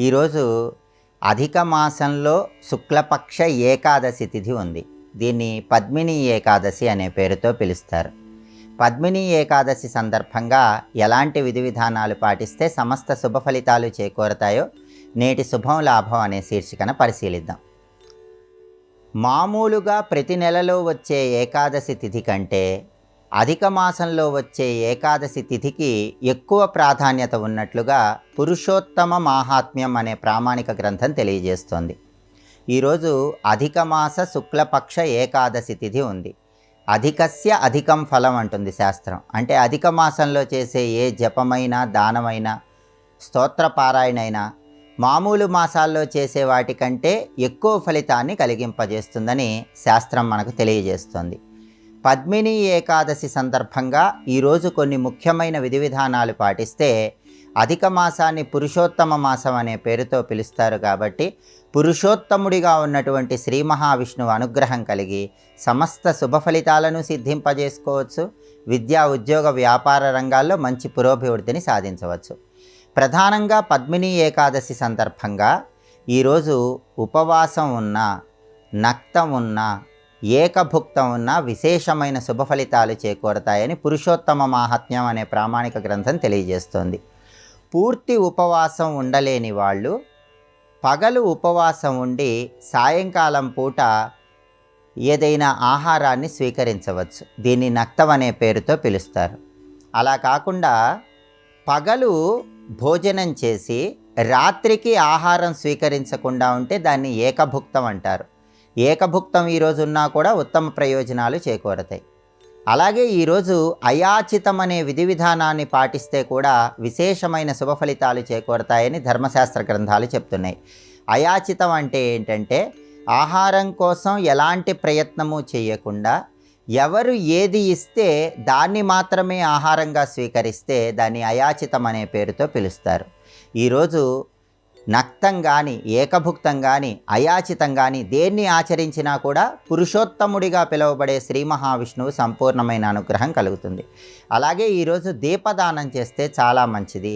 ఈరోజు అధిక మాసంలో శుక్లపక్ష ఏకాదశి తిథి ఉంది. దీన్ని పద్మిని ఏకాదశి అనే పేరుతో పిలుస్తారు. పద్మిని ఏకాదశి సందర్భంగా ఎలాంటి విధి విధానాలు పాటిస్తే సమస్త శుభ ఫలితాలు చేకూరతాయో నేటి శుభం లాభం అనే శీర్షికన పరిశీలిద్దాం. మామూలుగా ప్రతి నెలలో వచ్చే ఏకాదశి తిథి కంటే అధిక మాసంలో వచ్చే ఏకాదశి తిథికి ఎక్కువ ప్రాధాన్యత ఉన్నట్లుగా పురుషోత్తమ మాహాత్మ్యం అనే ప్రామాణిక గ్రంథం తెలియజేస్తోంది. ఈరోజు అధిక మాస శుక్లపక్ష ఏకాదశి తిథి ఉంది. అధికస్య అధికం ఫలం అంటుంది శాస్త్రం. అంటే అధిక మాసంలో చేసే ఏ జపమైనా దానమైనా స్తోత్రపారాయణైనా మామూలు మాసాల్లో చేసే వాటికంటే ఎక్కువ ఫలితాన్ని కలిగింపజేస్తుందని శాస్త్రం మనకు తెలియజేస్తుంది. పద్మిని ఏకాదశి సందర్భంగా ఈరోజు కొన్ని ముఖ్యమైన విధి విధానాలు పాటిస్తే అధిక మాసాన్ని పురుషోత్తమ మాసం అనే పేరుతో పిలుస్తారు. కాబట్టి పురుషోత్తముడిగా ఉన్నటువంటి శ్రీ మహావిష్ణువు అనుగ్రహం కలిగి సమస్త శుభ ఫలితాలను సిద్ధింపజేసుకోవచ్చు. విద్యా ఉద్యోగ వ్యాపార రంగాల్లో మంచి పురోభివృద్ధిని సాధించవచ్చు. ప్రధానంగా పద్మిని ఏకాదశి సందర్భంగా ఈరోజు ఉపవాసం ఉన్న, నక్తం ఉన్న, ఏకభుక్తం ఉన్న విశేషమైన శుభ ఫలితాలు చేకూరతాయని పురుషోత్తమ మాహాత్మ్యం అనే ప్రామాణిక గ్రంథం తెలియజేస్తోంది. పూర్తి ఉపవాసం ఉండలేని వాళ్ళు పగలు ఉపవాసం ఉండి సాయంకాలం పూట ఏదైనా ఆహారాన్ని స్వీకరించవచ్చు. దీన్ని నక్తం అనే పేరుతో పిలుస్తారు. అలా కాకుండా పగలు భోజనం చేసి రాత్రికి ఆహారం స్వీకరించకుండా ఉంటే దాన్ని ఏకభుక్తం అంటారు. ఏకభుక్తం ఈరోజు ఉన్నా కూడా ఉత్తమ ప్రయోజనాలు చేకూరతాయి. అలాగే ఈరోజు అయాచితం అనే విధి విధానాన్ని పాటిస్తే కూడా విశేషమైన శుభ ఫలితాలు చేకూరతాయని ధర్మశాస్త్ర గ్రంథాలు చెప్తున్నాయి. అయాచితం అంటే ఏంటంటే ఆహారం కోసం ఎలాంటి ప్రయత్నము చేయకుండా ఎవరు ఏది ఇస్తే దాన్ని మాత్రమే ఆహారంగా స్వీకరిస్తే దాన్ని అయాచితం అనే పేరుతో పిలుస్తారు. ఈరోజు నక్తం కానీ ఏకభుక్తం కానీ అయాచితం కానీ దేన్ని ఆచరించినా కూడా పురుషోత్తముడిగా పిలువబడే శ్రీ మహావిష్ణువు సంపూర్ణమైన అనుగ్రహం కలుగుతుంది. అలాగే ఈరోజు దీపదానం చేస్తే చాలా మంచిది.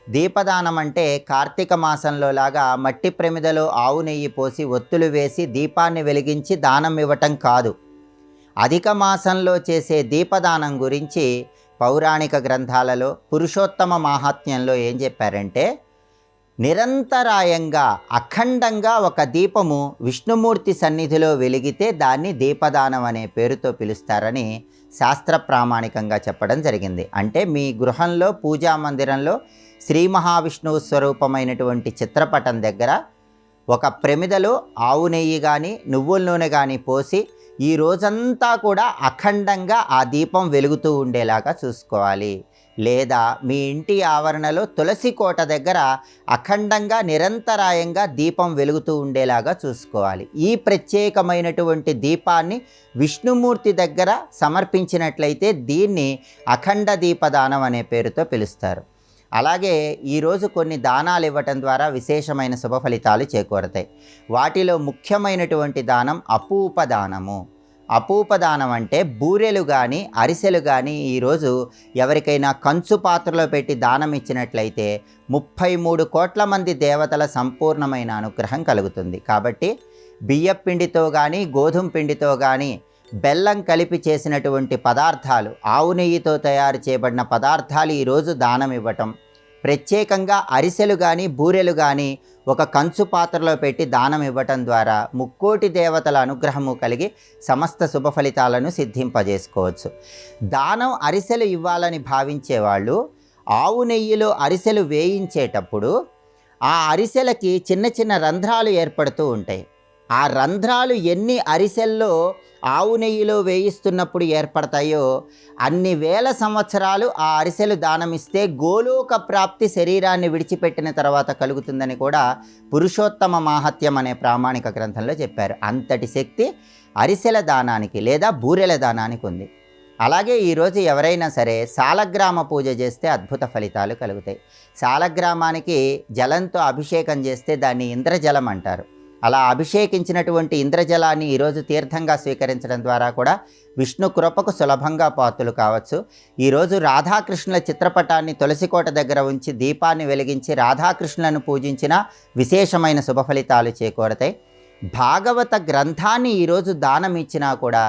దీపదానం అంటే కార్తీక మాసంలో లాగా మట్టి ప్రమిదలో ఆవు నెయ్యి పోసి ఒత్తులు వేసి దీపాన్ని వెలిగించి దానం ఇవ్వటం కాదు. అధిక మాసంలో చేసే దీపదానం గురించి పౌరాణిక గ్రంథాలలో పురుషోత్తమ మాహాత్మ్యంలో ఏం చెప్పారంటే నిరంతరాయంగా అఖండంగా ఒక దీపము విష్ణుమూర్తి సన్నిధిలో వెలిగితే దాన్ని దీపదానం అనే పేరుతో పిలుస్తారని శాస్త్ర ప్రామాణికంగా చెప్పడం జరిగింది. అంటే మీ గృహంలో పూజా మందిరంలో శ్రీ మహావిష్ణువు స్వరూపమైనటువంటి చిత్రపటం దగ్గర ఒక ప్రమిదలో ఆవు నెయ్యి కానీ నువ్వుల నూనె కానీ పోసి ఈ రోజంతా కూడా అఖండంగా ఆ దీపం వెలుగుతూ ఉండేలాగా చూసుకోవాలి. లేదా మీ ఇంటి ఆవరణలో తులసి కోట దగ్గర అఖండంగా నిరంతరాయంగా దీపం వెలుగుతూ ఉండేలాగా చూసుకోవాలి. ఈ ప్రత్యేకమైనటువంటి దీపాన్ని విష్ణుమూర్తి దగ్గర సమర్పించినట్లయితే దీన్ని అఖండ దీపదానం అనే పేరుతో పిలుస్తారు. అలాగే ఈరోజు కొన్ని దానాలు ఇవ్వటం ద్వారా విశేషమైన శుభ ఫలితాలు చేకూరతాయి. వాటిలో ముఖ్యమైనటువంటి దానం అపూపదానము. అపూపదానం అంటే బూరెలు కానీ అరిసెలు కానీ ఈరోజు ఎవరికైనా కంచు పాత్రలో పెట్టి దానం ఇచ్చినట్లయితే 33 కోట్ల మంది దేవతల సంపూర్ణమైన అనుగ్రహం కలుగుతుంది. కాబట్టి బియ్యం పిండితో కానీ గోధుమ పిండితో కానీ బెల్లం కలిపి చేసినటువంటి పదార్థాలు, ఆవు నెయ్యితో తయారు చేయబడిన పదార్థాలు ఈరోజు దానం ఇవ్వటం, ప్రత్యేకంగా అరిసెలు కానీ బూరెలు కానీ ఒక కంచు పాత్రలో పెట్టి దానం ఇవ్వటం ద్వారా ముక్కోటి దేవతల అనుగ్రహము కలిగి సమస్త శుభ ఫలితాలను సిద్ధింపజేసుకోవచ్చు. దానం అరిసెలు ఇవ్వాలని భావించేవాళ్ళు ఆవు నెయ్యిలో అరిసెలు వేయించేటప్పుడు ఆ అరిసెలకి చిన్న చిన్న రంధ్రాలు ఏర్పడుతూ ఉంటాయి. ఆ రంధ్రాలు ఎన్ని అరిసెల్లో ఆవు నెయ్యిలో వేయిస్తున్నప్పుడు ఏర్పడతాయో అన్ని వేల సంవత్సరాలు ఆ అరిసెలు దానమిస్తే గోలోక ప్రాప్తి శరీరాన్ని విడిచిపెట్టిన తర్వాత కలుగుతుందని కూడా పురుషోత్తమ మాహాత్మ్యం అనే ప్రామాణిక గ్రంథంలో చెప్పారు. అంతటి శక్తి అరిసెల దానానికి లేదా బూరెల దానానికి ఉంది. అలాగే ఈరోజు ఎవరైనా సరే సాలగ్రామ పూజ చేస్తే అద్భుత ఫలితాలు కలుగుతాయి. సాలగ్రామానికి జలంతో అభిషేకం చేస్తే దాన్ని ఇంద్రజలం అంటారు. అలా అభిషేకించినటువంటి ఇంద్రజలాన్ని ఈరోజు తీర్థంగా స్వీకరించడం ద్వారా కూడా విష్ణు కృపకు సులభంగా పాత్రులు కావచ్చు. ఈరోజు రాధాకృష్ణుల చిత్రపటాన్ని తులసికోట దగ్గర ఉంచి దీపాన్ని వెలిగించి రాధాకృష్ణులను పూజించిన విశేషమైన శుభ ఫలితాలు చేకూరతాయి. భాగవత గ్రంథాన్ని ఈరోజు దానం ఇచ్చినా కూడా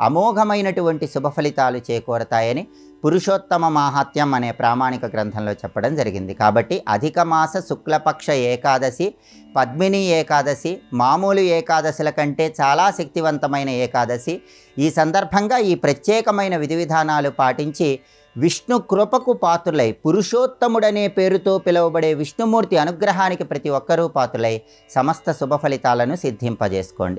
అమోఘమైనటువంటి శుభ ఫలితాలు చేకూరతాయని పురుషోత్తమ మాహాత్మ్యం అనే ప్రామాణిక గ్రంథంలో చెప్పడం జరిగింది. కాబట్టి అధిక మాస శుక్లపక్ష ఏకాదశి, పద్మిని ఏకాదశి మామూలు ఏకాదశుల కంటే చాలా శక్తివంతమైన ఏకాదశి. ఈ సందర్భంగా ఈ ప్రత్యేకమైన విధి విధానాలు పాటించి విష్ణు కృపకు పాత్రులై పురుషోత్తముడనే పేరుతో పిలువబడే విష్ణుమూర్తి అనుగ్రహానికి ప్రతి ఒక్కరూ పాత్రులై సమస్త శుభ ఫలితాలను సిద్ధింపజేసుకోండి.